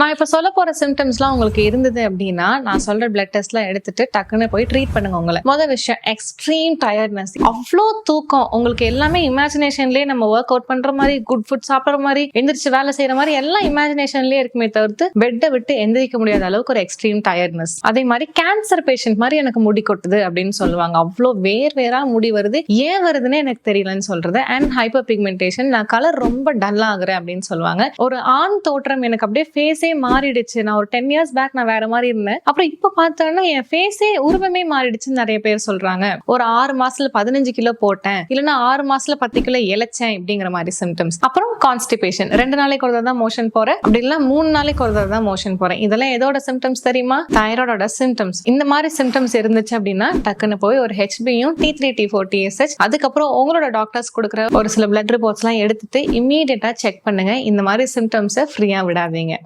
நான் இப்ப சொல்ல போற சிம்டம்ஸ்லாம் உங்களுக்கு இருந்தது அப்படின்னா, நான் சொல்ற பிளட் டெஸ்ட்லாம் எடுத்துட்டு டக்குன்னு போய் ட்ரீட் பண்ணுங்க உங்கள. மொத விஷயம் எக்ஸ்ட்ரீம் டயர்ட்னஸ். அவ்ளோ தூக்கம். உங்களுக்கு எல்லாமே இமேஜினேஷன்லயே நம்ம வொர்க் அவுட் பண்ற மாதிரி, குட் ஃபுட் சாப்பிடுற மாதிரி, எந்திரிச்சு வேலை செய்யற மாதிரி எல்லாம் இமேஜினேஷன்லயே இருக்குமே தவிர்த்து பெட்டை விட்டு எந்திரிக்க முடியாத அளவுக்கு ஒரு எக்ஸ்ட்ரீம் டயர்ட்னஸ். அதே மாதிரி கேன்சர் பேஷண்ட் மாதிரி எனக்கு முடி கொட்டுது அப்படின்னு சொல்லுவாங்க. அவ்வளோ வேறா முடி வருது. ஏன் வருதுன்னு எனக்கு தெரியலன்னு சொல்றது. And hyper pigmentation. நான் கலர் ரொம்ப டல் ஆகுறேன் அப்படின்னு சொல்லுவாங்க. ஒரு ஆண் தோற்றம் எனக்கு அப்படியே ஃபேஸே மாறிடுச்சு. நான் ஒரு 10 இயர்ஸ் பேக் நான் வேற மாதிரி இருந்தேன். அப்புறம் இப்ப பார்த்தோம்னா என் ஃபேஸே உருவமே மாறிடுச்சுன்னு நிறைய பேர் சொல்றாங்க. ஒரு 6 மாசத்துல 15 கிலோ போட்டேன், இல்லைன்னா 6 மாசத்துல 10 கிலோ இழைச்சேன் இப்படிங்கிற மாதிரி சிம்டம்ஸ். அப்புறம் கான்ஸ்டிபேஷன். 2 நாளைக்கு ஒரு தடவை தான் மோஷன் போறேன், அப்படி இல்ல 3 நாளைக்கு ஒரு தடவை தான் மோஷன் போறேன். இதெல்லாம் எதோட சிம்டம்ஸ் தெரியுமா? தைராய்டோட சிம்டம்ஸ். இந்த மாதிரி சிம்டம்ஸ் இருந்துச்சு அப்படின்னா டக்குன்னு போய் ஒரு HB-யும் T3 T4 TSH அதுக்கப்புறம் உங்களோட டாக்டர்ஸ் கொடுக்குற ஒரு சில பிளட் ரிப்போர்ட்ஸ் எல்லாம் எடுத்துட்டு இம்மீடியட்டா செக் பண்ணுங்க. இந்த மாதிரி சிம்டம்ஸை ஃப்ரீயா விடாதீங்க.